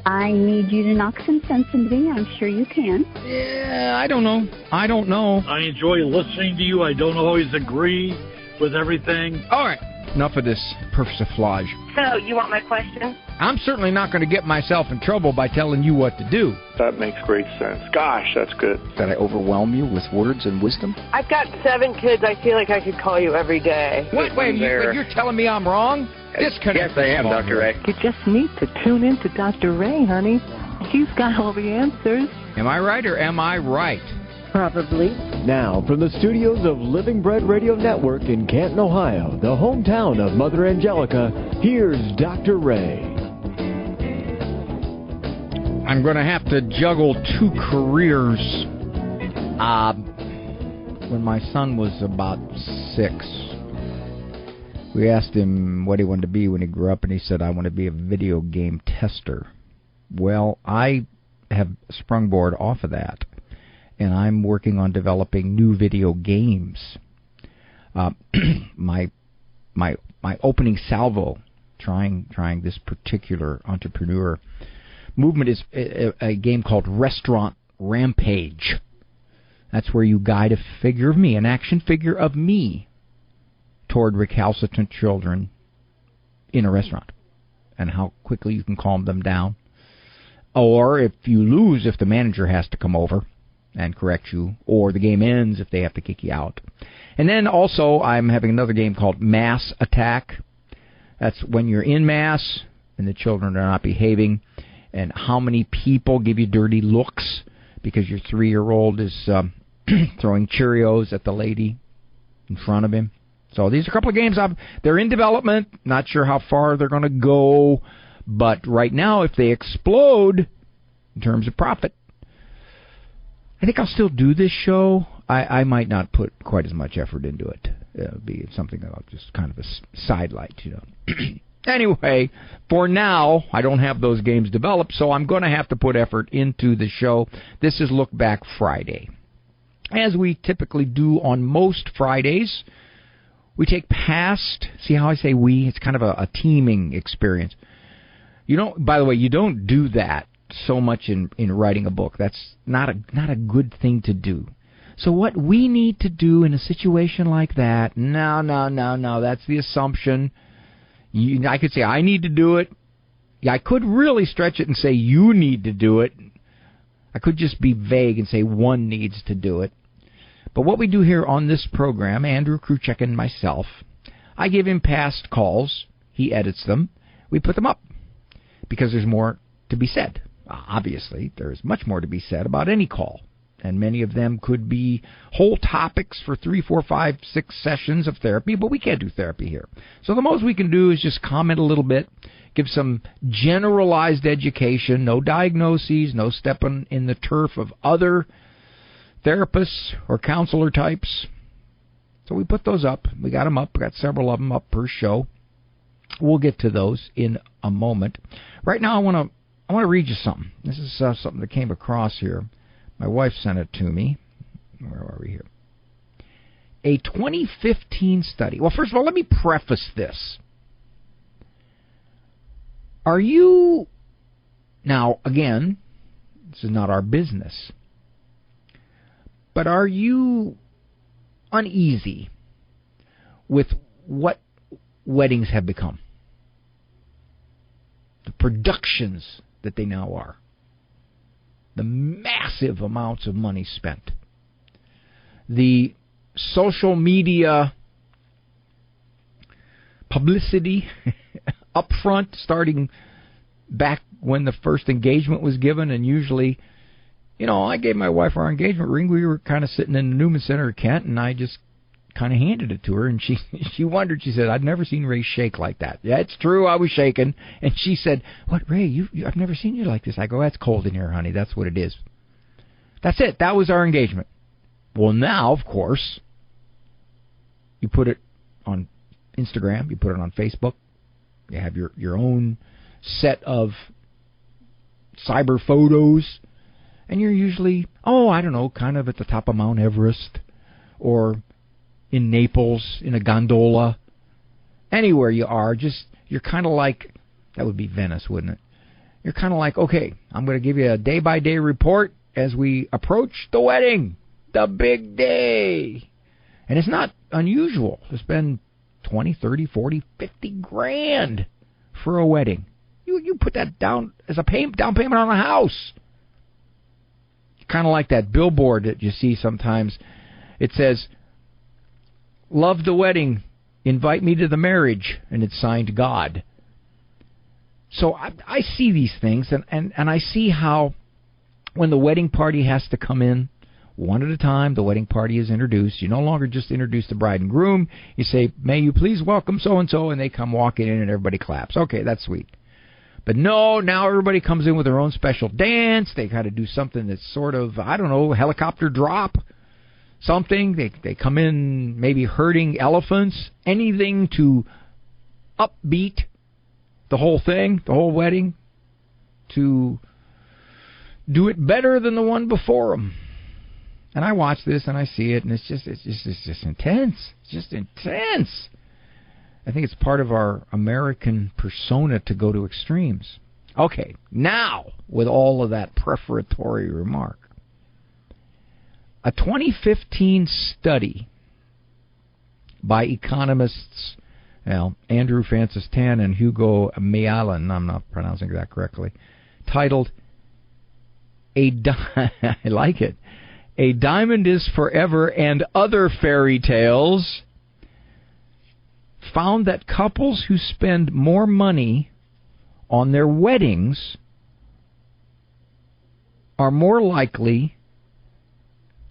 I need you to knock some sense into me. I'm sure you can. Yeah, I don't know. I enjoy listening to you. I don't always agree with everything. All right. Enough of this persiflage. So, you want my question? I'm certainly not going to get myself in trouble by telling you what to do. That makes great sense. Gosh, that's good. Did I overwhelm you with words and wisdom? I've got 7 kids. I feel like I could call you every day. Wait, you're telling me I'm wrong? Disconnect. Yes, I am, Dr. Ray. You just need to tune in to Dr. Ray, honey. He's got all the answers. Am I right or am I right? Probably. Now, from the studios of Living Bread Radio Network in Canton, Ohio, the hometown of Mother Angelica, here's Dr. Ray. I'm going to have to juggle 2 careers. When my son was about 6, we asked him what he wanted to be when he grew up, and he said, I want to be a video game tester. Well, I have sprungboard off of that, and I'm working on developing new video games. My opening salvo, trying this particular entrepreneur movement is a game called Restaurant Rampage. That's where you guide a figure of me, an action figure of me, toward recalcitrant children in a restaurant, and how quickly you can calm them down. Or if you lose, if the manager has to come over and correct you, or the game ends if they have to kick you out. And then also I'm having another game called Mass Attack. That's when you're in mass and the children are not behaving, and how many people give you dirty looks because your 3-year-old is throwing Cheerios at the lady in front of him. So these are a couple of games. They're in development. Not sure how far they're going to go. But right now, if they explode in terms of profit, I think I'll still do this show. I might not put quite as much effort into it. It'll be something that I'll just kind of a sidelight, you know. Anyway, for now, I don't have those games developed, so I'm going to have to put effort into the show. This is Look Back Friday. As we typically do on most Fridays, we take past, see how I say we? It's kind of a teaming experience. By the way, you don't do that so much in writing a book. That's not a good thing to do. So what we need to do in a situation like that, no, that's the assumption. I could say I need to do it. Yeah, I could really stretch it and say you need to do it. I could just be vague and say one needs to do it. But what we do here on this program, Andrew Kruchek and myself, I give him past calls. He edits them. We put them up because there's more to be said. Obviously, there's much more to be said about any call. And many of them could be whole topics for 3, 4, 5, 6 sessions of therapy, but we can't do therapy here. So the most we can do is just comment a little bit, give some generalized education, no diagnoses, no stepping in the turf of other therapists or counselor types. So we put those up. We got them up. We got several of them up per show. We'll get to those in a moment. Right now I want to read you something. This is something that came across here. My wife sent it to me. Where are we here? A 2015 study. Well, first of all, let me preface this. Are you... Now, again, this is not our business. But are you uneasy with what weddings have become? The productions that they now are. The massive amounts of money spent. The social media publicity up front, starting back when the first engagement was given, and usually, I gave my wife our engagement ring. We were kind of sitting in the Newman Center at Kent, and I just kind of handed it to her, and she wondered. She said, I'd never seen Ray shake like that. Yeah, it's true, I was shaking. And she said, what, Ray, I've never seen you like this. I go, that's cold in here, honey. That's what it is. That's it. That was our engagement. Well, now, of course, you put it on Instagram, you put it on Facebook, you have your own set of cyber photos, and you're usually, kind of at the top of Mount Everest, or in Naples, in a gondola, anywhere you are, you're kind of like, that would be Venice, wouldn't it? you're kind of like, okay, I'm going to give you a day-by-day report as we approach the wedding, the big day. And it's not unusual to spend 20, 30, 40, 50 grand for a wedding. You put that down as a down payment on a house. Kind of like that billboard that you see sometimes. It says, "Love the wedding, invite me to the marriage," and it's signed God. So I see these things, and I see how when the wedding party has to come in, one at a time, the wedding party is introduced. You no longer just introduce the bride and groom. You say, "May you please welcome so-and-so," and they come walking in and everybody claps. Okay, that's sweet. But no, now everybody comes in with their own special dance. They got to do something that's sort of, I don't know, helicopter drop, something. They come in maybe herding elephants, anything to upbeat the whole thing, the whole wedding, to do it better than the one before them. And I watch this and I see it, and it's just intense. It's just intense. I think it's part of our American persona to go to extremes. Okay, now, with all of that prefatory remark, a 2015 study by economists, Andrew Francis Tan and Hugo Mealin, I'm not pronouncing that correctly, titled, I like it, "A Diamond is Forever and Other Fairy Tales," found that couples who spend more money on their weddings are more likely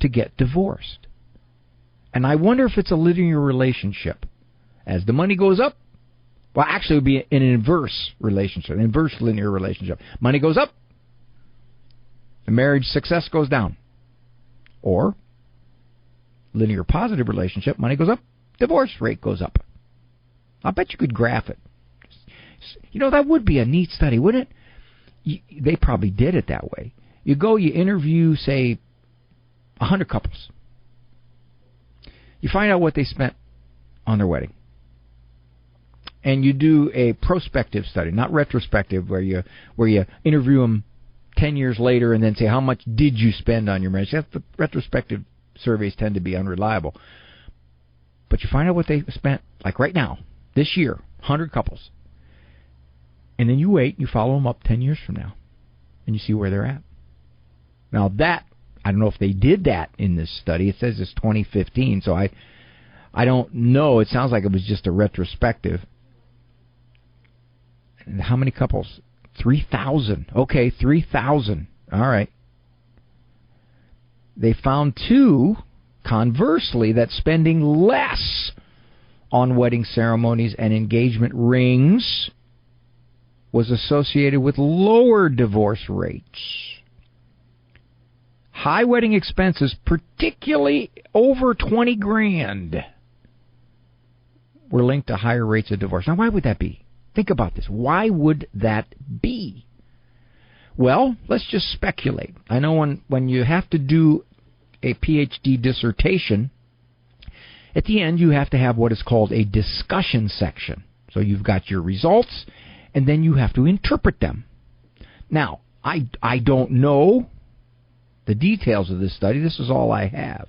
to get divorced. And I wonder if it's a linear relationship. As the money goes up, well, actually it would be an inverse relationship, an inverse linear relationship. Money goes up, the marriage success goes down. Or, linear positive relationship, money goes up, divorce rate goes up. I bet you could graph it. That would be a neat study, wouldn't it? They probably did it that way. You go, you interview, say, 100 couples. You find out what they spent on their wedding. And you do a prospective study, not retrospective, where you interview them 10 years later and then say, how much did you spend on your marriage? That's the retrospective surveys tend to be unreliable. But you find out what they spent, like right now, this year, 100 couples. And then you wait, you follow them up 10 years from now, and you see where they're at. Now that, I don't know if they did that in this study. It says it's 2015, so I don't know. It sounds like it was just a retrospective. And how many couples? 3,000. Okay, 3,000. All right. They found too, conversely, that spending less on wedding ceremonies and engagement rings was associated with lower divorce rates. High wedding expenses, particularly over 20 grand, were linked to higher rates of divorce. Now, why would that be? Think about this. Why would that be? Well, let's just speculate. I know when you have to do a PhD dissertation, at the end you have to have what is called a discussion section. So you've got your results, and then you have to interpret them. Now, I don't know the details of this study. This is all I have.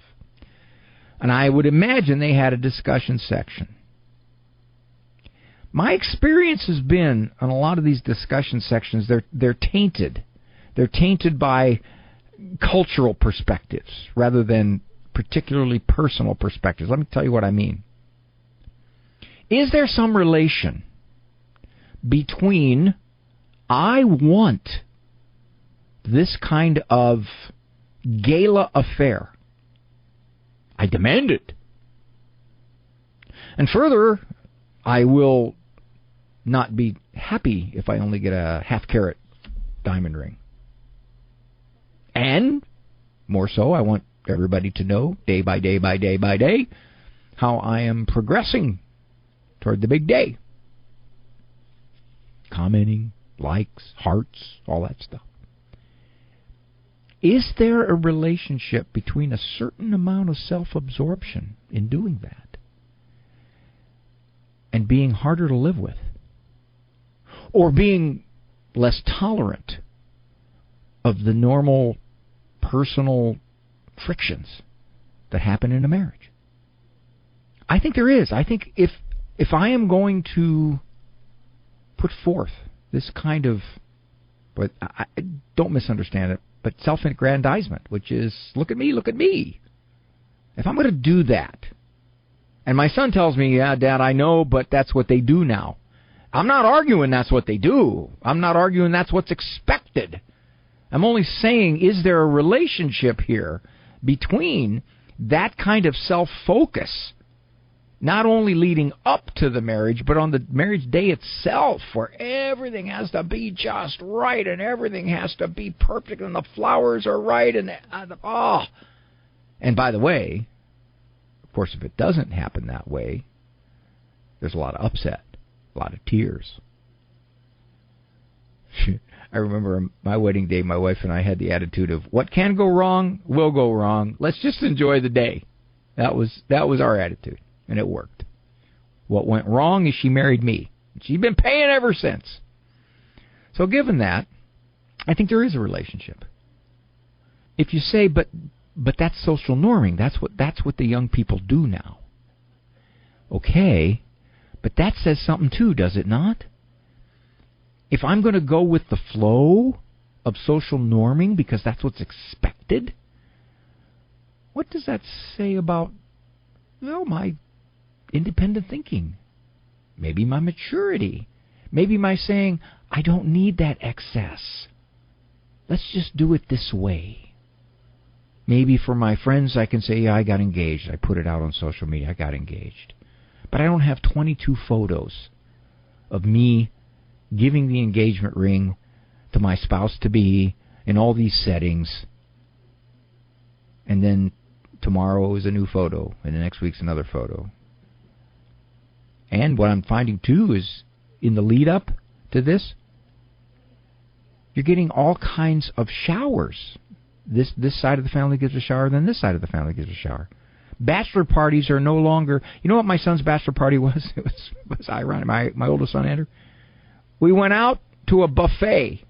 And I would imagine they had a discussion section. My experience has been on a lot of these discussion sections, they're tainted. They're tainted by cultural perspectives rather than particularly personal perspectives. Let me tell you what I mean. Is there some relation between I want this kind of gala affair, I demand it, and further, I will not be happy if I only get a half-carat diamond ring. And, more so, I want everybody to know, day by day by day by day, how I am progressing toward the big day. Commenting, likes, hearts, all that stuff. Is there a relationship between a certain amount of self-absorption in doing that and being harder to live with? Or being less tolerant of the normal personal frictions that happen in a marriage. I think there is. I think if I am going to put forth this kind of, but I don't misunderstand it, but self-aggrandizement, which is, look at me, look at me. If I'm going to do that, and my son tells me, yeah, Dad, I know, but that's what they do now. I'm not arguing that's what they do. I'm not arguing that's what's expected. I'm only saying, is there a relationship here between that kind of self-focus, not only leading up to the marriage, but on the marriage day itself, where everything has to be just right and everything has to be perfect and the flowers are right and And by the way, of course, if it doesn't happen that way, there's a lot of upset, a lot of tears. I remember on my wedding day, my wife and I had the attitude of, what can go wrong will go wrong. Let's just enjoy the day. That was our attitude, and it worked. What went wrong is she married me. She's been paying ever since. So given that, I think there is a relationship. If you say, but that's social norming. That's what the young people do now. Okay, but that says something too, does it not? If I'm going to go with the flow of social norming because that's what's expected, what does that say about, my independent thinking? Maybe my maturity. Maybe my saying, I don't need that excess. Let's just do it this way. Maybe for my friends, I can say, yeah, I got engaged. I put it out on social media. I got engaged. But I don't have 22 photos of me giving the engagement ring to my spouse-to-be in all these settings. And then tomorrow is a new photo, and the next week's another photo. And what I'm finding, too, is in the lead-up to this, you're getting all kinds of showers. This side of the family gives a shower, then this side of the family gives a shower. Bachelor parties are no longer... You know what my son's bachelor party was? It was ironic. My oldest son, Andrew. We went out to a buffet.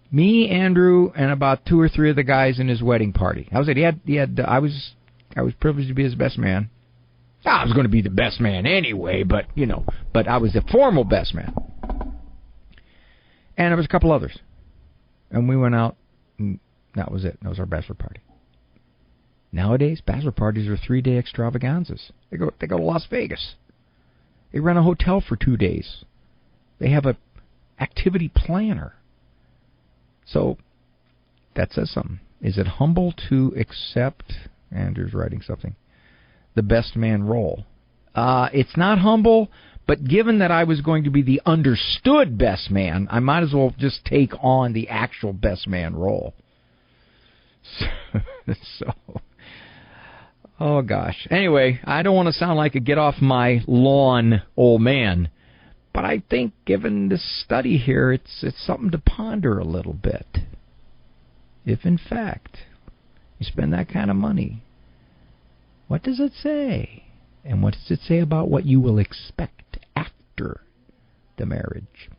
Me, Andrew, and about 2 or 3 of the guys in his wedding party. That was it. I was privileged to be his best man. I was going to be the best man anyway, but I was the formal best man. And there was a couple others. And we went out, and that was it. That was our bachelor party. Nowadays, bachelor parties are 3-day extravaganzas. They go to Las Vegas. They rent a hotel for 2 days. They have an activity planner. So that says something. Is it humble to accept, Andrew's writing something, the best man role? It's not humble, but given that I was going to be the understood best man, I might as well just take on the actual best man role. So oh gosh. Anyway, I don't want to sound like a get off my lawn old man. But I think, given this study here, it's something to ponder a little bit. If, in fact, you spend that kind of money, what does it say? And what does it say about what you will expect after the marriage?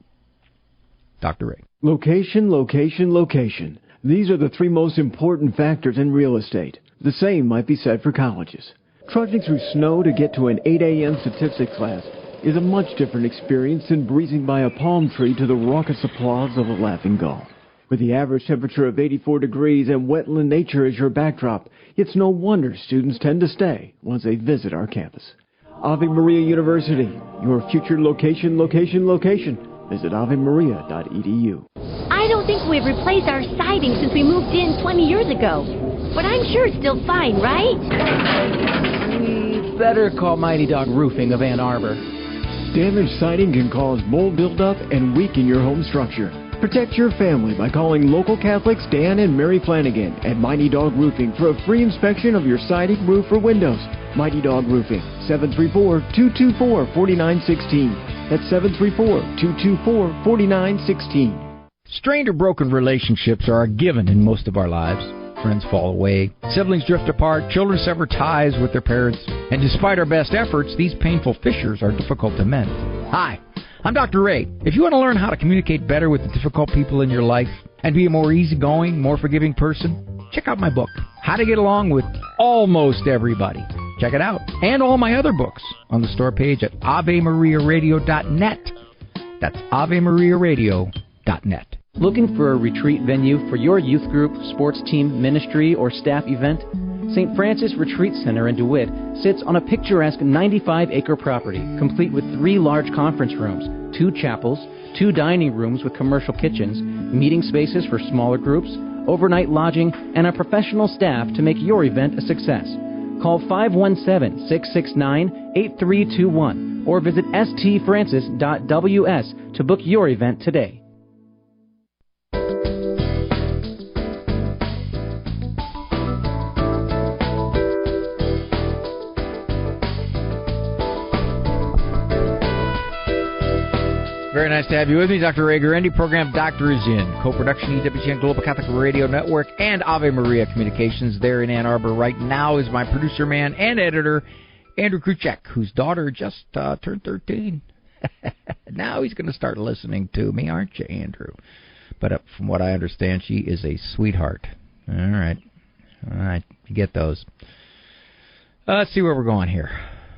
Dr. Ray. Location, location, location. These are the 3 most important factors in real estate. The same might be said for colleges. Trudging through snow to get to an 8 a.m. statistics class is a much different experience than breezing by a palm tree to the raucous applause of a laughing gull. With the average temperature of 84 degrees and wetland nature as your backdrop, it's no wonder students tend to stay once they visit our campus. Ave Maria University, your future location, location, location. Visit avemaria.edu. I don't think we've replaced our siding since we moved in 20 years ago. But I'm sure it's still fine, right? We better call Mighty Dog Roofing of Ann Arbor. Damaged siding can cause mold buildup and weaken your home structure. Protect your family by calling local Catholics Dan and Mary Flanagan at Mighty Dog Roofing for a free inspection of your siding, roof, or windows. Mighty Dog Roofing, 734-224-4916. That's 734-224-4916. Strained or broken relationships are a given in most of our lives. Friends fall away, siblings drift apart, children sever ties with their parents, and despite our best efforts, these painful fissures are difficult to mend. Hi, I'm Dr. Ray. If you want to learn how to communicate better with the difficult people in your life and be a more easygoing, more forgiving person, check out my book, How to Get Along with Almost Everybody. Check it out. And all my other books on the store page at AveMariaRadio.net. That's AveMariaRadio.net. Looking for a retreat venue for your youth group, sports team, ministry, or staff event? St. Francis Retreat Center in DeWitt sits on a picturesque 95-acre property, complete with 3 large conference rooms, 2 chapels, 2 dining rooms with commercial kitchens, meeting spaces for smaller groups, overnight lodging, and a professional staff to make your event a success. Call 517-669-8321 or visit stfrancis.ws to book your event today. Very nice to have you with me. Dr. Ray Guarendi, program Doctor is in. Co-production, EWTN Global Catholic Radio Network and Ave Maria Communications there in Ann Arbor. Right now is my producer man and editor, Andrew Kruchek, whose daughter just turned 13. Now he's going to start listening to me, aren't you, Andrew? But from what I understand, she is a sweetheart. All right. You get those. Let's see where we're going here.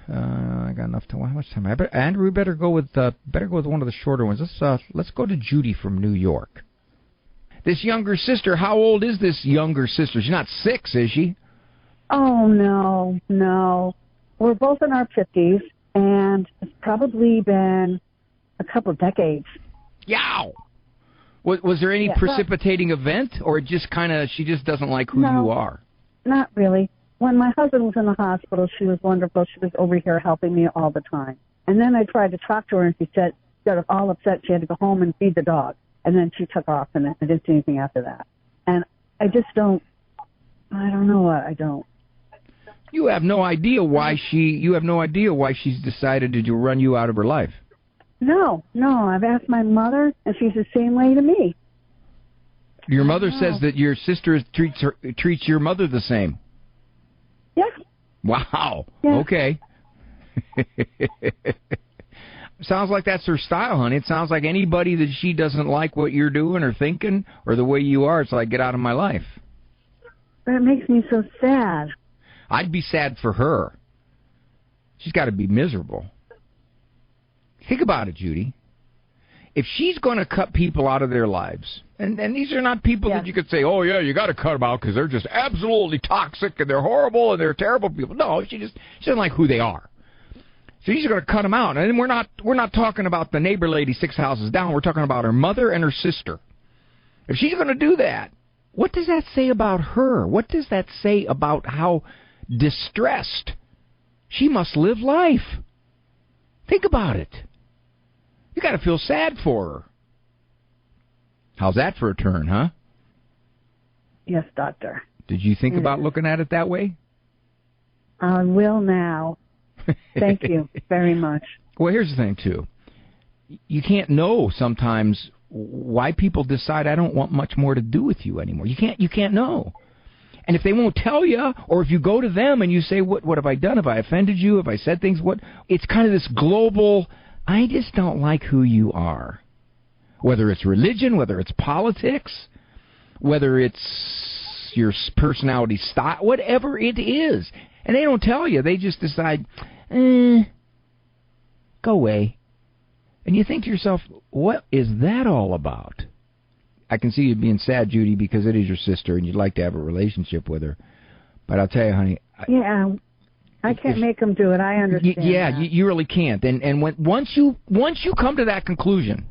I got enough time. How much time? Andrew, we better go with one of the shorter ones. Let's go to Judy from New York. This younger sister. How old is this younger sister? She's not 6, is she? Oh, no. We're both in our 50s, and it's probably been a couple of decades. Yow! Was there any precipitating event, or just she just doesn't like who you are? Not really. When my husband was in the hospital, she was wonderful. She was over here helping me all the time. And then I tried to talk to her, and she said, instead of all upset, she had to go home and feed the dog. And then she took off, and I didn't see anything after that. And I just don't. You have no idea why she's decided to run you out of her life. No. I've asked my mother, and she's the same way to me. Your mother says that your sister treats your mother the same. Yeah. Wow. Yeah. Okay. Sounds like that's her style, honey. It sounds like anybody that she doesn't like what you're doing or thinking or the way you are, it's like, get out of my life. That makes me so sad. I'd be sad for her. She's got to be miserable. Think about it, Judy. If she's going to cut people out of their lives, and these are not people that you could say, oh, yeah, you got to cut them out because they're just absolutely toxic and they're horrible and they're terrible people. No, she doesn't like who they are. So she's going to cut them out. And we're not talking about the neighbor lady 6 houses down. We're talking about her mother and her sister. If she's going to do that, what does that say about her? What does that say about how distressed she must live life? Think about it. You got to feel sad for her. How's that for a turn, huh? Yes, doctor. Did you think about looking at it that way? I will now. Thank you very much. Well, here's the thing, too. You can't know sometimes why people decide I don't want much more to do with you anymore. You can't know. And if they won't tell you, or if you go to them and you say, what have I done? Have I offended you? Have I said things? It's kind of this global, I just don't like who you are. Whether it's religion, whether it's politics, whether it's your personality style, whatever it is. And they don't tell you. They just decide, go away. And you think to yourself, what is that all about? I can see you being sad, Judy, because it is your sister and you'd like to have a relationship with her. But I'll tell you, honey. I can't make them do it. I understand. You really can't. And once you come to that conclusion,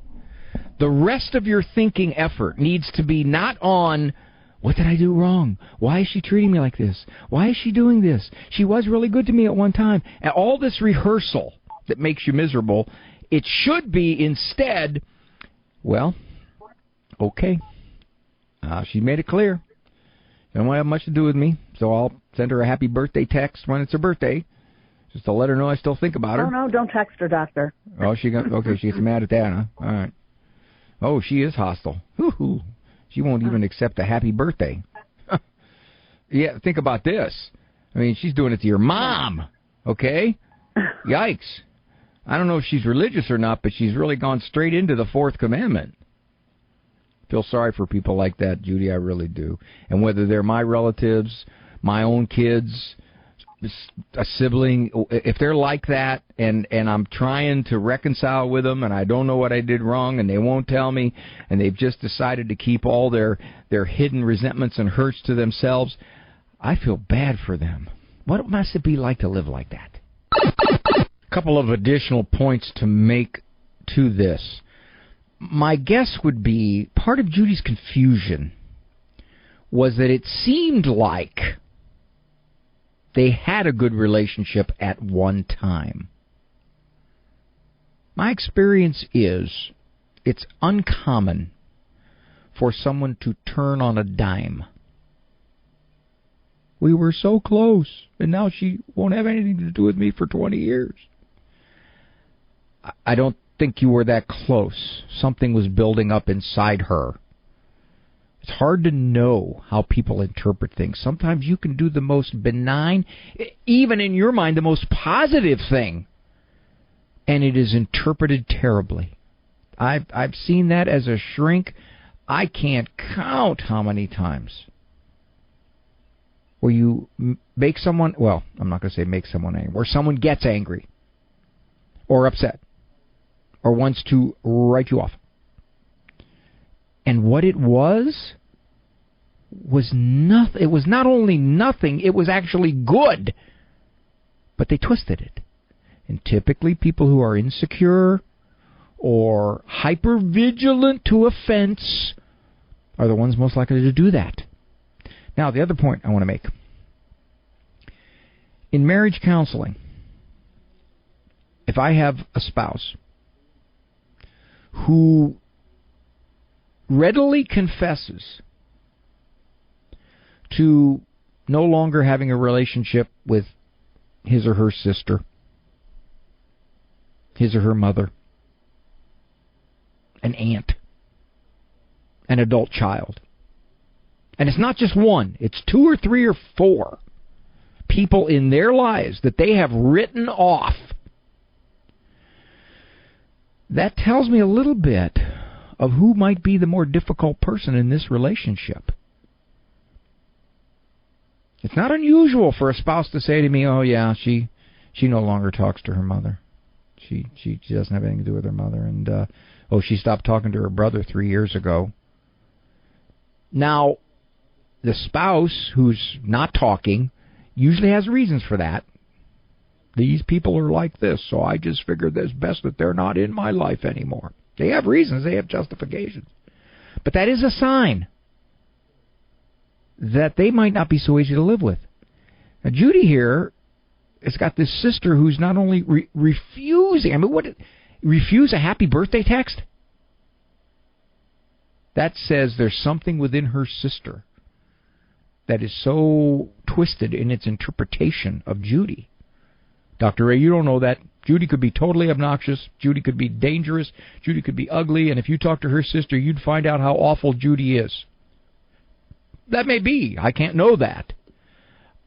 the rest of your thinking effort needs to be not on, what did I do wrong? Why is she treating me like this? Why is she doing this? She was really good to me at one time. And all this rehearsal that makes you miserable, it should be instead, well, okay. She made it clear. She don't want to have much to do with me, so I'll send her a happy birthday text when it's her birthday, just to let her know I still think about her. Oh, no, don't text her, doctor. Oh, she gets mad at that, huh? All right. Oh, she is hostile. Hoo-hoo. She won't even accept a happy birthday. Yeah, think about this. I mean, she's doing it to your mom, okay? Yikes. I don't know if she's religious or not, but she's really gone straight into the fourth commandment. Feel sorry for people like that, Judy, I really do. And whether they're my relatives, my own kids, a sibling, if they're like that, and I'm trying to reconcile with them, and I don't know what I did wrong, and they won't tell me, and they've just decided to keep all their hidden resentments and hurts to themselves, I feel bad for them. What must it be like to live like that? A couple of additional points to make to this. My guess would be part of Judy's confusion was that it seemed like they had a good relationship at one time. My experience is it's uncommon for someone to turn on a dime. We were so close, and now she won't have anything to do with me for 20 years. I don't think you were that close. Something was building up inside her. It's hard to know how people interpret things. Sometimes you can do the most benign, even in your mind, the most positive thing, and it is interpreted terribly. I've seen that as a shrink. I can't count how many times where you make someone, well, I'm not going to say make someone angry, where someone gets angry or upset or wants to write you off. And what it was nothing. It was not only nothing, it was actually good. But they twisted it. And typically people who are insecure or hyper-vigilant to offense are the ones most likely to do that. Now, the other point I want to make. In marriage counseling, if I have a spouse who readily confesses to no longer having a relationship with his or her sister, his or her mother, an aunt, an adult child. And it's not just one, it's 2 or 3 or 4 people in their lives that they have written off. That tells me a little bit of who might be the more difficult person in this relationship. It's not unusual for a spouse to say to me, oh yeah, she no longer talks to her mother. She doesn't have anything to do with her mother. And, she stopped talking to her brother 3 years ago. Now, the spouse who's not talking usually has reasons for that. These people are like this, so I just figured it's best that they're not in my life anymore. They have reasons, they have justifications. But that is a sign that they might not be so easy to live with. Now, Judy here has got this sister who's not only refusing, refuse a happy birthday text? That says there's something within her sister that is so twisted in its interpretation of Judy. Dr. Ray, you don't know that. Judy could be totally obnoxious. Judy could be dangerous. Judy could be ugly. And if you talk to her sister, you'd find out how awful Judy is. That may be. I can't know that.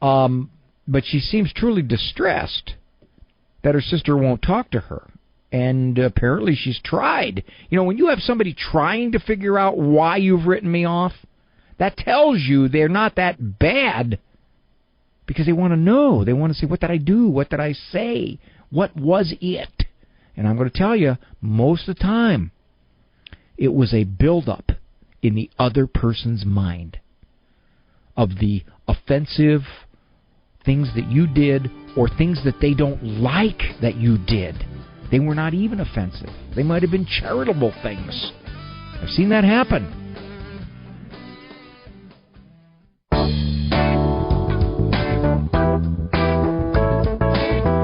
But she seems truly distressed that her sister won't talk to her. And apparently she's tried. You know, when you have somebody trying to figure out why you've written me off, that tells you they're not that bad. Because they want to know. They want to say, what did I do? What did I say? What was it? And I'm going to tell you, most of the time, it was a buildup in the other person's mind of the offensive things that you did or things that they don't like that you did. They were not even offensive. They might have been charitable things. I've seen that happen.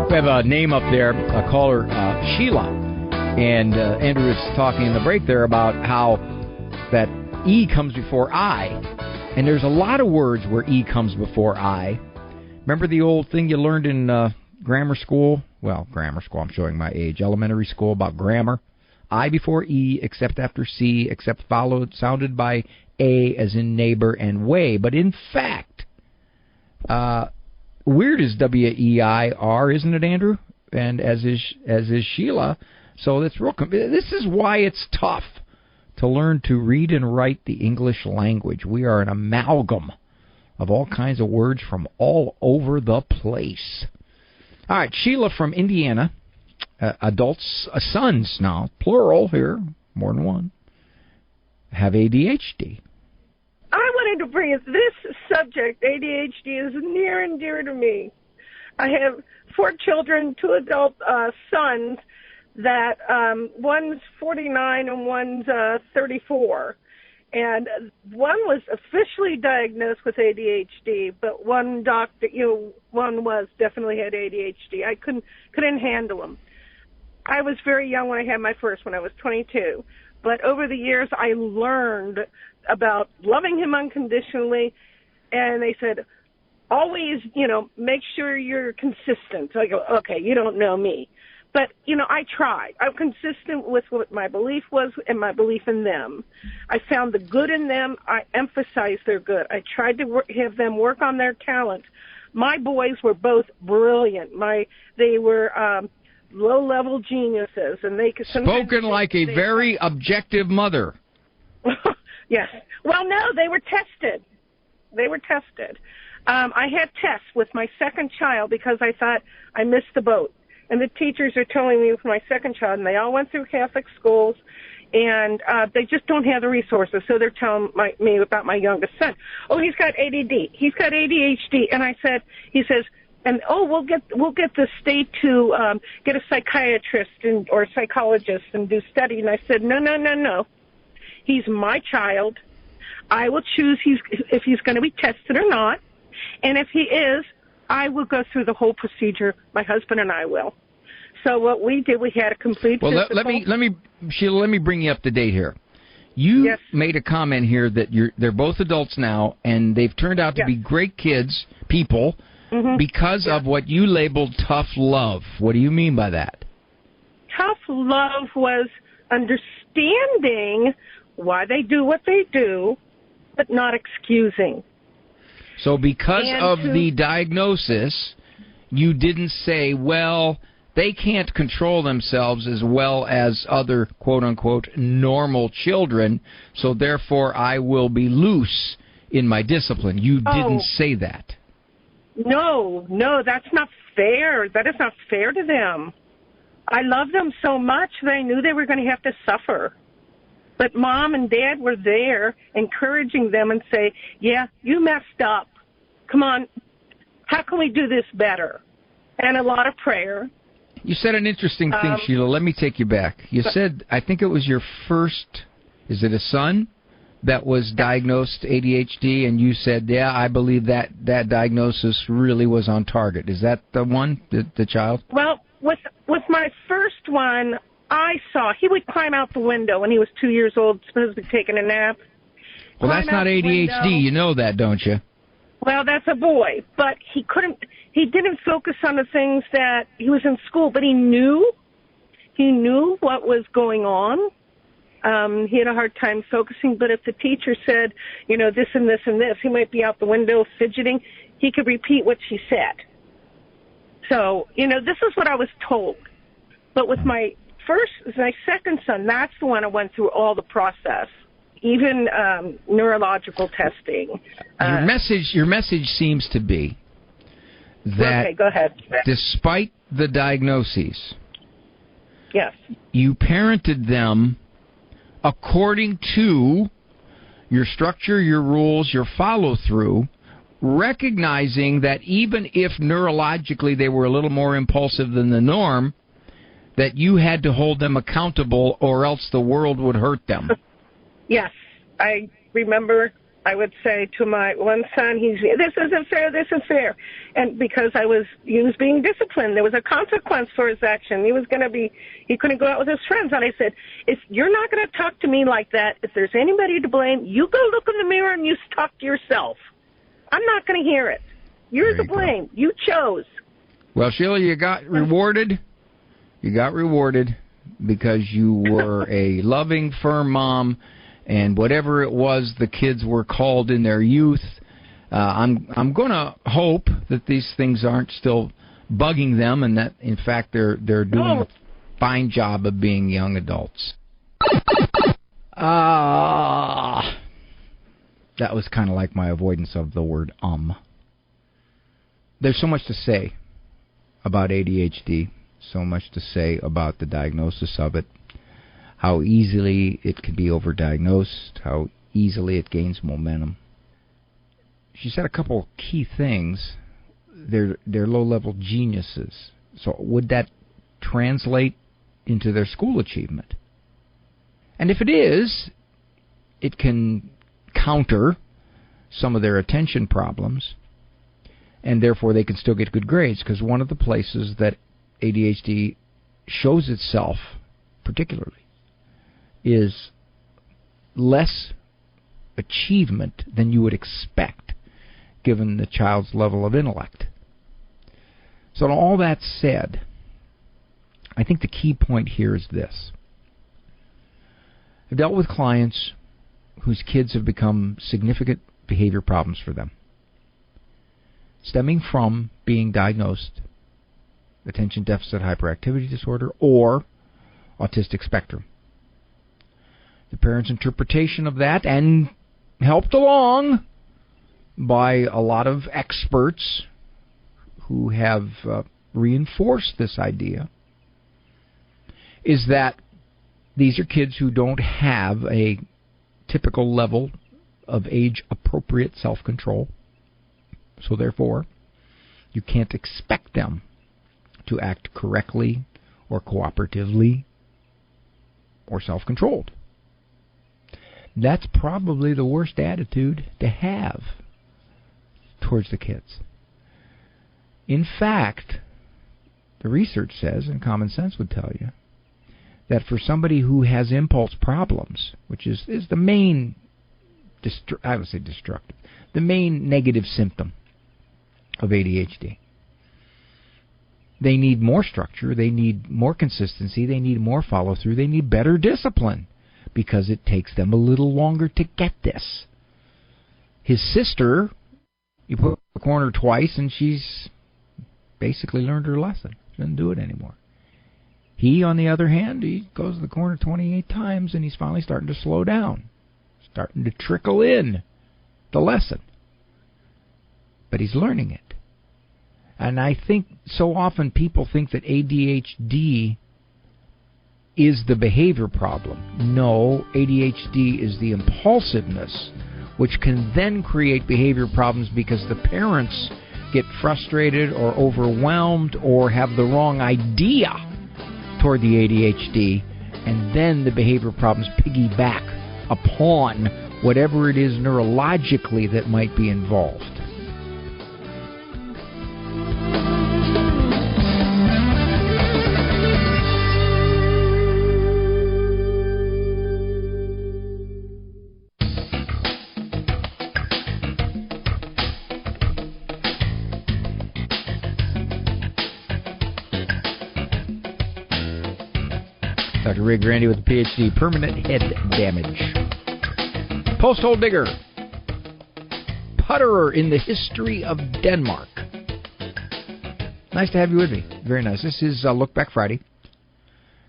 We have a name up there, a caller, Sheila. And Andrew was talking in the break there about how that E comes before I. And there's a lot of words where E comes before I. Remember the old thing you learned in grammar school? Well, grammar school, I'm showing my age. Elementary school about grammar. I before E, except after C, except followed, sounded by A as in neighbor and way. But in fact, weird is W-E-I-R, isn't it, Andrew? and as is Sheila. So that's real. This is why it's tough to learn to read and write the English language. We are an amalgam of all kinds of words from all over the place. All right, Sheila from Indiana. Adults, sons now, plural here, more than one, have ADHD. I wanted to bring up this subject. ADHD is near and dear to me. I have 4 children, 2 adult sons that one's 49 and one's 34. And one was officially diagnosed with ADHD, but one doctor, one was definitely had ADHD. I couldn't handle him. I was very young when I had my first one. I was 22. But over the years, I learned about loving him unconditionally. And they said, always, make sure you're consistent. So I go, okay, you don't know me. But, I tried. I'm consistent with what my belief was and my belief in them. I found the good in them. I emphasized their good. I tried to have them work on their talent. My boys were both brilliant. They were low-level geniuses, and they could spoken like a very objective mother. Yes. Well, no, they were tested. I had tests with my second child because I thought I missed the boat. And the teachers are telling me with my second child, and they all went through Catholic schools, and they just don't have the resources. So they're telling me about my youngest son. Oh, he's got ADD. He's got ADHD. And he says, we'll get the state to get a psychiatrist or a psychologist and do study. And I said, no. He's my child. I will choose if he's going to be tested or not. And if he is, I will go through the whole procedure. My husband and I will. So what we did, we had a complete. Well, let me, Sheila, let me bring you up to date here. You made a comment here that they're both adults now, and they've turned out to be great people, because of what you labeled tough love. What do you mean by that? Tough love was understanding why they do what they do, but not excusing. So because of the diagnosis, you didn't say, well, they can't control themselves as well as other, quote-unquote, normal children, so therefore I will be loose in my discipline. You didn't say that. No, that's not fair. That is not fair to them. I love them so much they knew they were going to have to suffer. But Mom and Dad were there encouraging them and say, yeah, you messed up. Come on, how can we do this better? And a lot of prayer. You said an interesting thing, Sheila. Let me take you back. You said, I think it was your first, is it a son that was diagnosed ADHD, and you said, yeah, I believe that diagnosis really was on target. Is that the one, the child? Well, with my first one, I saw he would climb out the window when he was 2 years old, supposed to be taking a nap. Well, that's not ADHD. You know that, don't you? Well, that's a boy, but he didn't focus on the things that he was in school, but he knew what was going on. He had a hard time focusing, but if the teacher said, this and this and this, he might be out the window fidgeting. He could repeat what she said. So, this is what I was told. But with my second son, that's the one I went through all the process. Even neurological testing. Your message seems to be that go ahead. Despite the diagnoses, yes, you parented them according to your structure, your rules, your follow-through, recognizing that even if neurologically they were a little more impulsive than the norm, that you had to hold them accountable or else the world would hurt them. Yes, I remember I would say to my one son, this isn't fair. And because he was being disciplined, there was a consequence for his action. He couldn't go out with his friends. And I said, if you're not going to talk to me like that, if there's anybody to blame, you go look in the mirror and you talk to yourself. I'm not going to hear it. You're the blame. You chose. Well, Sheila, you got rewarded. You got rewarded because you were a loving, firm mom. And whatever it was the kids were called in their youth, I'm going to hope that these things aren't still bugging them, and that, in fact, they're doing a fine job of being young adults. That was kind of like my avoidance of the word There's so much to say about ADHD, so much to say about the diagnosis of it, how easily it can be overdiagnosed, how easily it gains momentum. She said a couple key things. They're low-level geniuses. So would that translate into their school achievement? And if it is, it can counter some of their attention problems, and therefore they can still get good grades, because one of the places that ADHD shows itself particularly is less achievement than you would expect given the child's level of intellect. So all that said, I think the key point here is this. I've dealt with clients whose kids have become significant behavior problems for them, stemming from being diagnosed attention deficit hyperactivity disorder or autistic spectrum. The parents' interpretation of that, and helped along by a lot of experts who have reinforced this idea, is that these are kids who don't have a typical level of age-appropriate self-control. So therefore, you can't expect them to act correctly or cooperatively or self-controlled. That's probably the worst attitude to have towards the kids. In fact, the research says, and common sense would tell you, that for somebody who has impulse problems, which is the main, I would say destructive, the main negative symptom of ADHD, they need more structure, they need more consistency, they need more follow-through, they need better discipline, because it takes them a little longer to get this. His sister, you put the corner twice and she's basically learned her lesson. She doesn't do it anymore. He, on the other hand, he goes to the corner 28 times and he's finally starting to slow down, starting to trickle in the lesson. But he's learning it. And I think so often people think that ADHD is the behavior problem. No, ADHD is the impulsiveness, which can then create behavior problems because the parents get frustrated or overwhelmed or have the wrong idea toward the ADHD, and then the behavior problems piggyback upon whatever it is neurologically that might be involved. Dr. Ray Grandy with a PhD, permanent head damage. Post-hole digger. Putterer in the history of Denmark. Nice to have you with me. Very nice. This is Look Back Friday.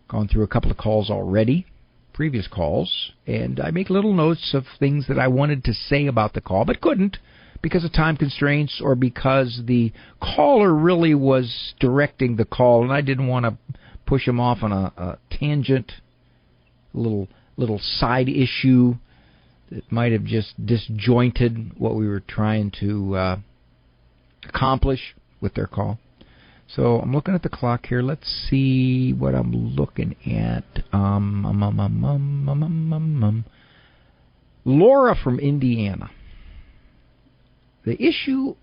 Gone through a couple of calls already, previous calls, and I make little notes of things that I wanted to say about the call, but couldn't because of time constraints or because the caller really was directing the call, and I didn't want to push him off on a tangent, a little side issue that might have just disjointed what we were trying to accomplish with their call. So I'm looking at the clock here. Let's see what I'm looking at. Laura from Indiana. The issue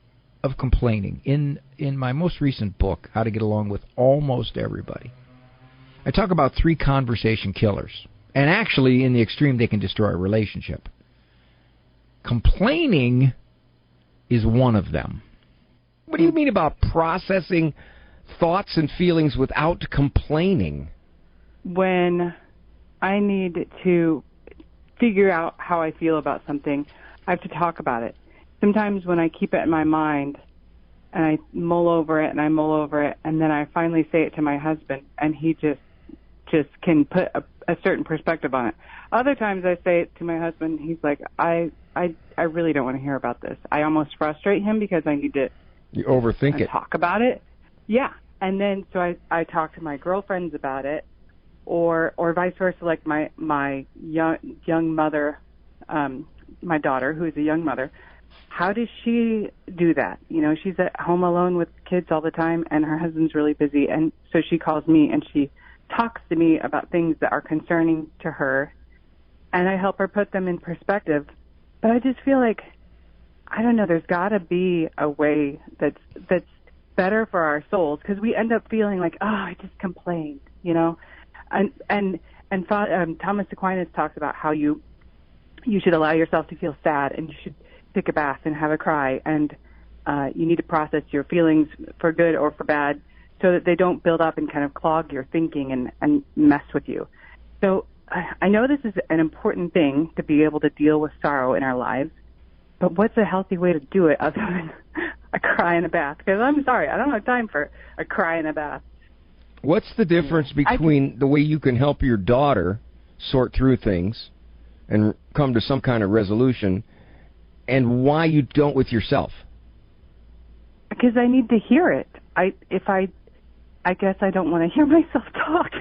of complaining. In my most recent book, How to Get Along with Almost Everybody, I talk about 3 conversation killers. And actually, in the extreme, they can destroy a relationship. Complaining is one of them. What do you mean about processing thoughts and feelings without complaining? When I need to figure out how I feel about something, I have to talk about it. Sometimes when I keep it in my mind, and I mull over it, and then I finally say it to my husband, and he just can put a certain perspective on it. Other times I say it to my husband, he's like, I really don't want to hear about this. I almost frustrate him because I need to talk about it. Yeah. And then so I talk to my girlfriends about it, or vice versa, like my young mother, my daughter, who is a young mother. How does she do that? You know, she's at home alone with kids all the time, and her husband's really busy, and so she calls me and she talks to me about things that are concerning to her, and I help her put them in perspective. But I just feel like, I don't know, there's got to be a way that's better for our souls, because we end up feeling like, oh, I just complained, you know. And Thomas Aquinas talks about how you should allow yourself to feel sad, and you should take a bath and have a cry, and you need to process your feelings for good or for bad, so that they don't build up and kind of clog your thinking and mess with you. So I know this is an important thing, to be able to deal with sorrow in our lives, but what's a healthy way to do it other than a cry in a bath? Because I'm sorry, I don't have time for a cry in a bath. What's the difference between the way you can help your daughter sort through things and come to some kind of resolution, and why you don't with yourself? Because I need to hear it. I guess I don't want to hear myself talk.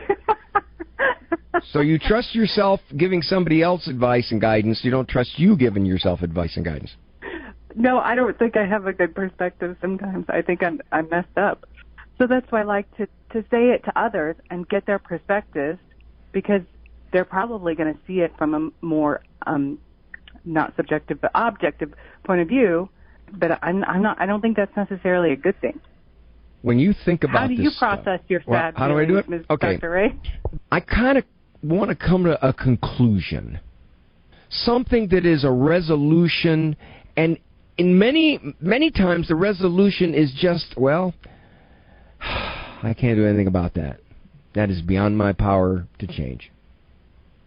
So you trust yourself giving somebody else advice and guidance. You don't trust you giving yourself advice and guidance. No, I don't think I have a good perspective sometimes. I think I'm messed up. So that's why I like to say it to others and get their perspectives, because they're probably going to see it from a more not subjective but objective point of view. But I don't think that's necessarily a good thing. When you think about how do you process your sad how do I do it? Ms. Okay. Dr. Ray? I kind of want to come to a conclusion, something that is a resolution, and in many times the resolution is just, well, I can't do anything about that. That is beyond my power to change.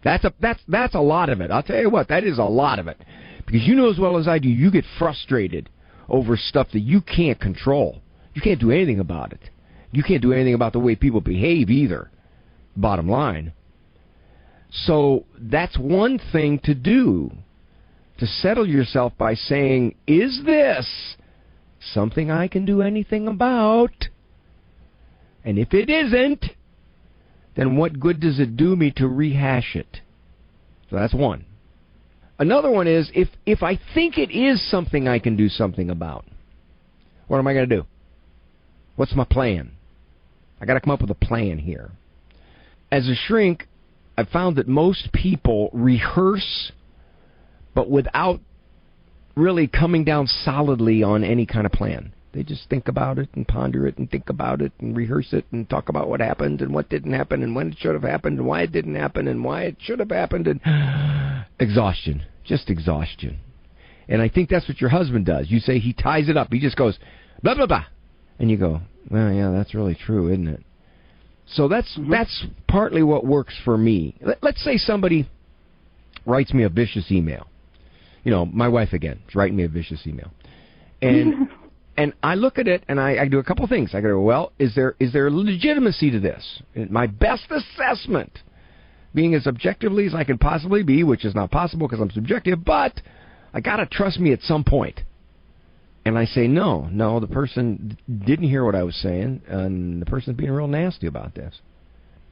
That's a lot of it. I'll tell you what, that is a lot of it, because you know as well as I do, you get frustrated over stuff that you can't control. You can't do anything about it. You can't do anything about the way people behave either, bottom line. So that's one thing to do, to settle yourself by saying, is this something I can do anything about? And if it isn't, then what good does it do me to rehash it? So that's one. Another one is, if I think it is something I can do something about, what am I going to do? What's my plan? I got to come up with a plan here. As a shrink, I've found that most people rehearse, but without really coming down solidly on any kind of plan. They just think about it and ponder it and think about it and rehearse it and talk about what happened and what didn't happen and when it should have happened and why it didn't happen and why it should have happened, and exhaustion, just exhaustion. And I think that's what your husband does. You say he ties it up. He just goes, blah, blah, blah. And you go, well, yeah, that's really true, isn't it? So that's partly what works for me. Let's say somebody writes me a vicious email. You know, my wife again is writing me a vicious email. And and I look at it and I do a couple things. I go, well, is there legitimacy to this? My best assessment, being as objectively as I can possibly be, which is not possible because I'm subjective, but I got to trust me at some point. And I say, no, the person didn't hear what I was saying, and the person's being real nasty about this.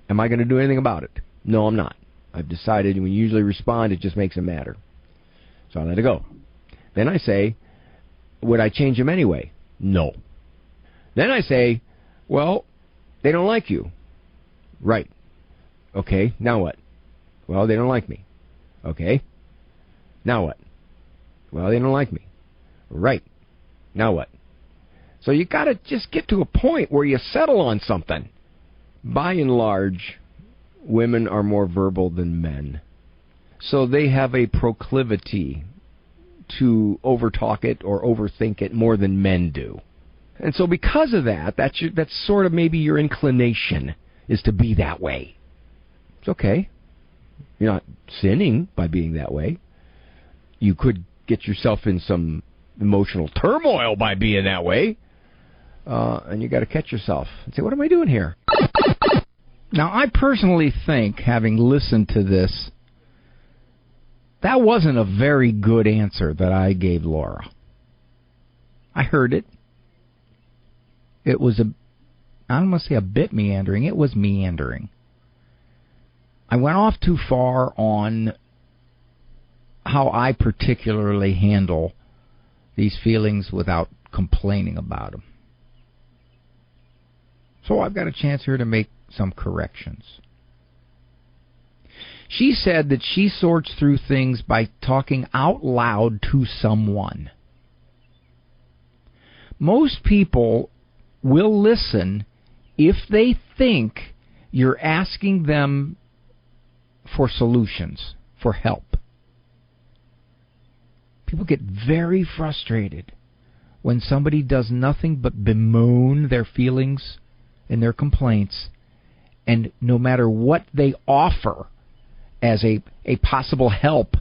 Am I going to do anything about it? No, I'm not. I've decided when you usually respond, it just makes it matter. So I let it go. Then I say, would I change him anyway? No. Then I say, well, they don't like you. Right. Okay, now what? Well, they don't like me. Okay. Now what? Well, they don't like me. Right. Now what? So you got to just get to a point where you settle on something. By and large, women are more verbal than men. So they have a proclivity to overtalk it or overthink it more than men do. And so because of that, that's sort of maybe your inclination is to be that way. It's okay. You're not sinning by being that way. You could get yourself in some emotional turmoil by being that way, and you got to catch yourself and say, what am I doing here? Now, I personally think, having listened to this, that wasn't a very good answer that I gave Laura. I heard it. It was I don't want to say a bit meandering. It was meandering. I went off too far on how I particularly handle these feelings without complaining about them. So I've got a chance here to make some corrections. She said that she sorts through things by talking out loud to someone. Most people will listen if they think you're asking them for solutions, for help. People get very frustrated when somebody does nothing but bemoan their feelings and their complaints, and no matter what they offer as a possible help,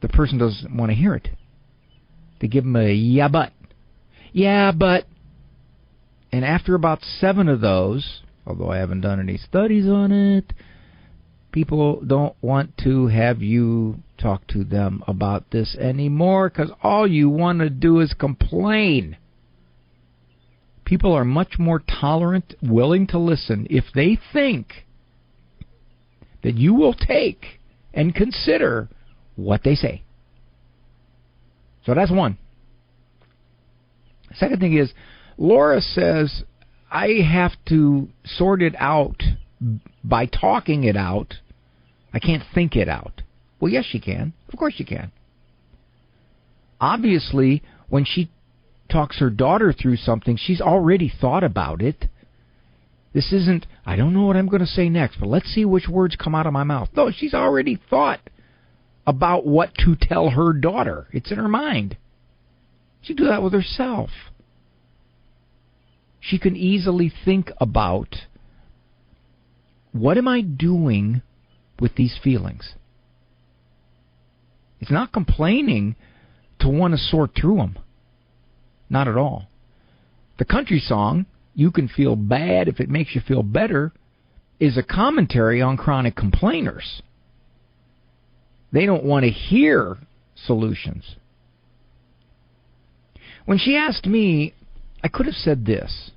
the person doesn't want to hear it. They give them a yeah, but. Yeah, but. And after about 7 of those, although I haven't done any studies on it, people don't want to have you talk to them about this anymore because all you want to do is complain. People are much more tolerant, willing to listen if they think that you will take and consider what they say. So that's one. The second thing is, Laura says, I have to sort it out by talking it out. I can't think it out. Well, yes, you can. Of course you can. Obviously, when she talks her daughter through something, she's already thought about it. This isn't, I don't know what I'm going to say next, but let's see which words come out of my mouth. No, she's already thought about what to tell her daughter. It's in her mind. She can do that with herself. She can easily think about, what am I doing with these feelings? It's not complaining to want to sort through them. Not at all. The country song, You Can Feel Bad If It Makes You Feel Better, is a commentary on chronic complainers. They don't want to hear solutions. When she asked me, I could have said this.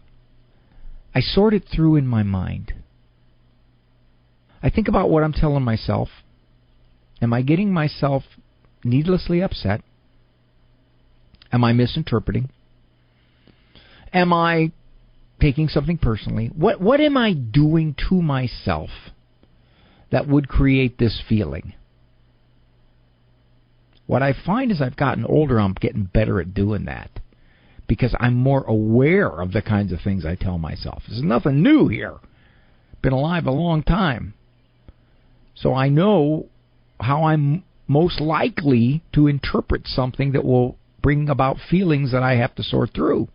I sort it through in my mind. I think about what I'm telling myself. Am I getting myself needlessly upset? Am I misinterpreting? Am I taking something personally? What am I doing to myself that would create this feeling? What I find as I've gotten older, I'm getting better at doing that, because I'm more aware of the kinds of things I tell myself. There's nothing new here. Been alive a long time. So I know how I'm most likely to interpret something that will bring about feelings that I have to sort through.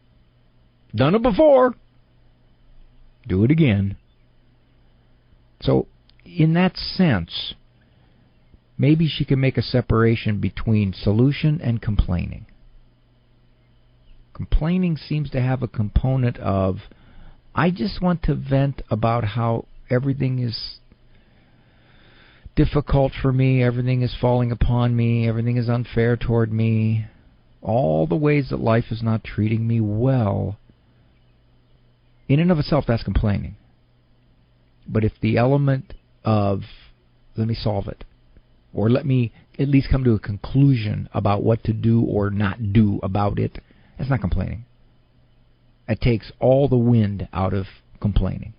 Done it before. Do it again. So, in that sense, maybe she can make a separation between solution and complaining. Complaining seems to have a component of, I just want to vent about how everything is difficult for me, everything is falling upon me, everything is unfair toward me, all the ways that life is not treating me well. In and of itself, that's complaining. But if the element of, let me solve it, or let me at least come to a conclusion about what to do or not do about it, that's not complaining. It takes all the wind out of complaining.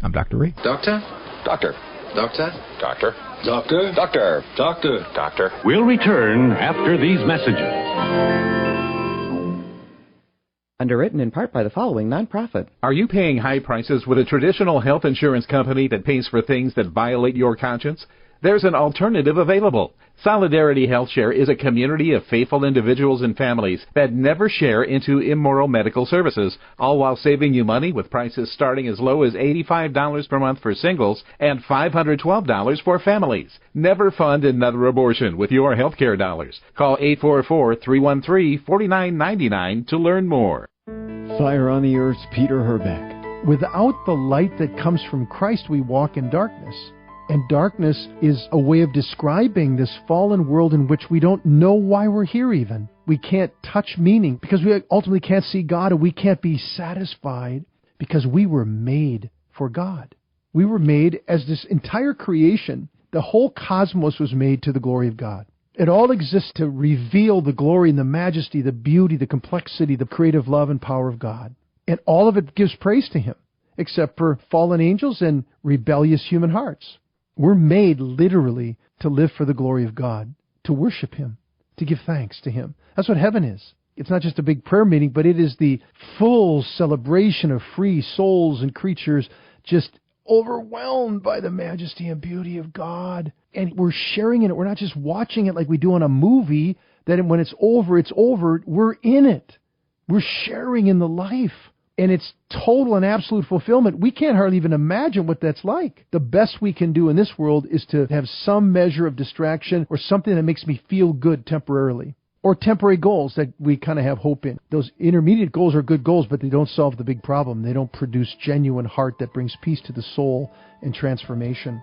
I'm Dr. Ray. Doctor? Doctor. Doctor? Doctor. Doctor? Doctor. Doctor. Doctor. We'll return after these messages. Underwritten in part by the following nonprofit. Are you paying high prices with a traditional health insurance company that pays for things that violate your conscience? There's an alternative available. Solidarity HealthShare is a community of faithful individuals and families that never share into immoral medical services, all while saving you money with prices starting as low as $85 per month for singles and $512 for families. Never fund another abortion with your healthcare dollars. Call 844-313-4999 to learn more. Fire on the Earth's Peter Herbeck. Without the light that comes from Christ, we walk in darkness. And darkness is a way of describing this fallen world in which we don't know why we're here even. We can't touch meaning because we ultimately can't see God, and we can't be satisfied because we were made for God. We were made as this entire creation. The whole cosmos was made to the glory of God. It all exists to reveal the glory and the majesty, the beauty, the complexity, the creative love and power of God. And all of it gives praise to Him, except for fallen angels and rebellious human hearts. We're made literally to live for the glory of God, to worship Him, to give thanks to Him. That's what heaven is. It's not just a big prayer meeting, but it is the full celebration of free souls and creatures just overwhelmed by the majesty and beauty of God. And we're sharing in it. We're not just watching it like we do on a movie, that when it's over, it's over. We're in it. We're sharing in the life. And it's total and absolute fulfillment. We can't hardly even imagine what that's like. The best we can do in this world is to have some measure of distraction or something that makes me feel good temporarily. Or temporary goals that we kind of have hope in. Those intermediate goals are good goals, but they don't solve the big problem. They don't produce genuine heart that brings peace to the soul and transformation.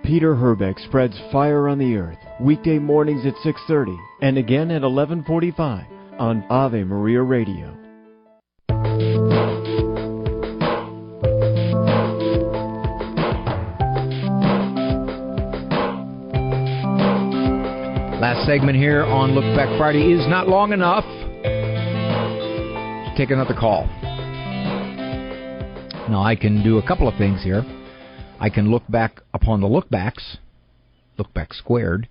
Peter Herbeck spreads fire on the earth, weekday mornings at 6:30 and again at 11:45 on Ave Maria Radio. Last segment here on Look Back Friday is not long enough. Let's take another call. Now, I can do a couple of things here. I can look back upon the lookbacks, look back squared,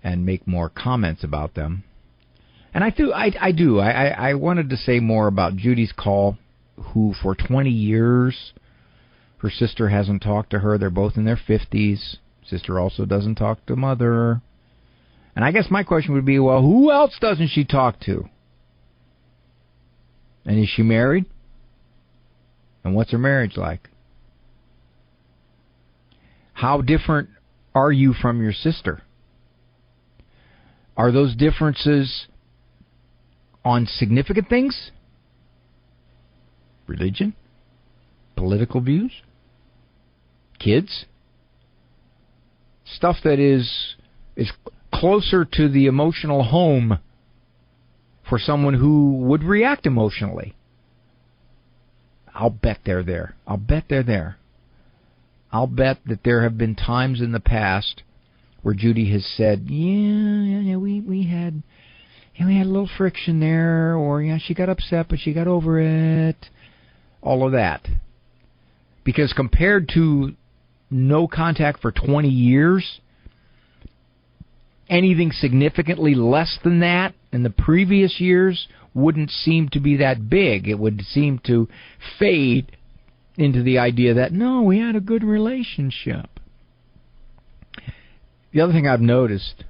and make more comments about them. And I do. I wanted to say more about Judy's call, who for 20 years, her sister hasn't talked to her. They're both in their 50s. Sister also doesn't talk to mother. And I guess my question would be, well, who else doesn't she talk to? And is she married? And what's her marriage like? How different are you from your sister? Are those differences on significant things? Religion? Political views? Kids? Stuff that is closer to the emotional home for someone who would react emotionally. I'll bet they're there. I'll bet they're there. I'll bet that there have been times in the past where Judy has said, we had a little friction there, or she got upset, but she got over it. All of that. Because compared to no contact for 20 years, anything significantly less than that in the previous years wouldn't seem to be that big. It would seem to fade into the idea that, no, we had a good relationship. The other thing I've noticed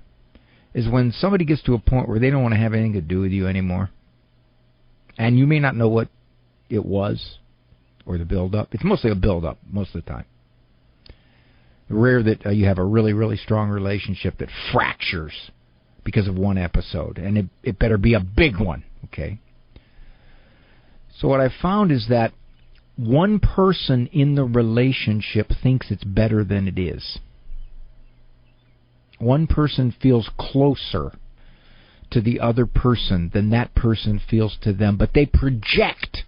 is when somebody gets to a point where they don't want to have anything to do with you anymore, and you may not know what it was or the build-up. It's mostly a build-up most of the time. Rare that you have a really, really strong relationship that fractures because of one episode. And it better be a big one, okay? So what I found is that one person in the relationship thinks it's better than it is. One person feels closer to the other person than that person feels to them, but they project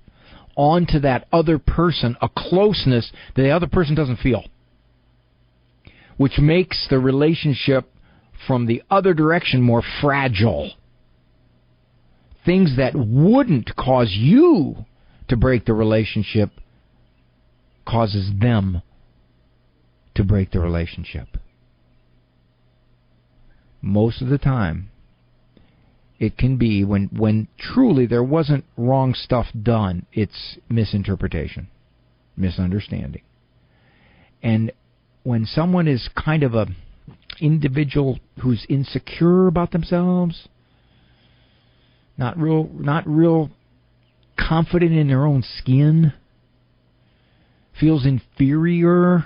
onto that other person a closeness that the other person doesn't feel, which makes the relationship from the other direction more fragile. Things that wouldn't cause you to break the relationship causes them to break the relationship. Most of the time, it can be when truly there wasn't wrong stuff done, it's misinterpretation, misunderstanding. And when someone is kind of a individual who's insecure about themselves, not real confident in their own skin, feels inferior,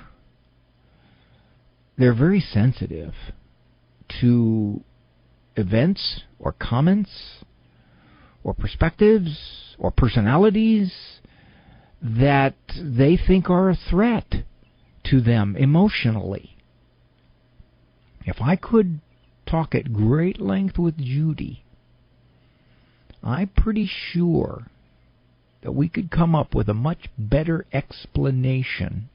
they're very sensitive to events or comments or perspectives or personalities that they think are a threat to them emotionally. If I could talk at great length with Judy, I'm pretty sure that we could come up with a much better explanation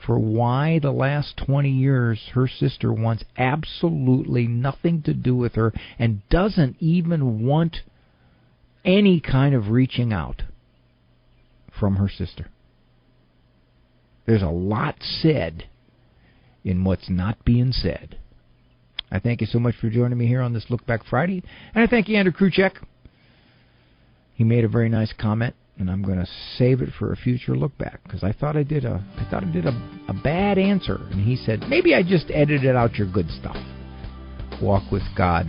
for why the last 20 years her sister wants absolutely nothing to do with her and doesn't even want any kind of reaching out from her sister. There's a lot said in what's not being said. I thank you so much for joining me here on this Look Back Friday. And I thank you, Andrew Kruchek. He made a very nice comment, and I'm going to save it for a future look back because I thought I did a bad answer. And he said, maybe I just edited out your good stuff. Walk with God.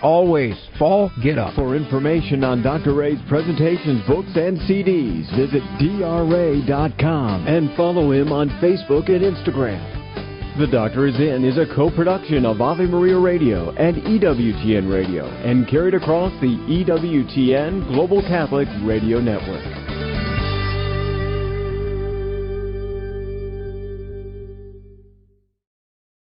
Always fall, get up. For information on Dr. Ray's presentations, books, and CDs, visit drray.com and follow him on Facebook and Instagram. The Doctor Is In is a co-production of Ave Maria Radio and EWTN Radio and carried across the EWTN Global Catholic Radio Network.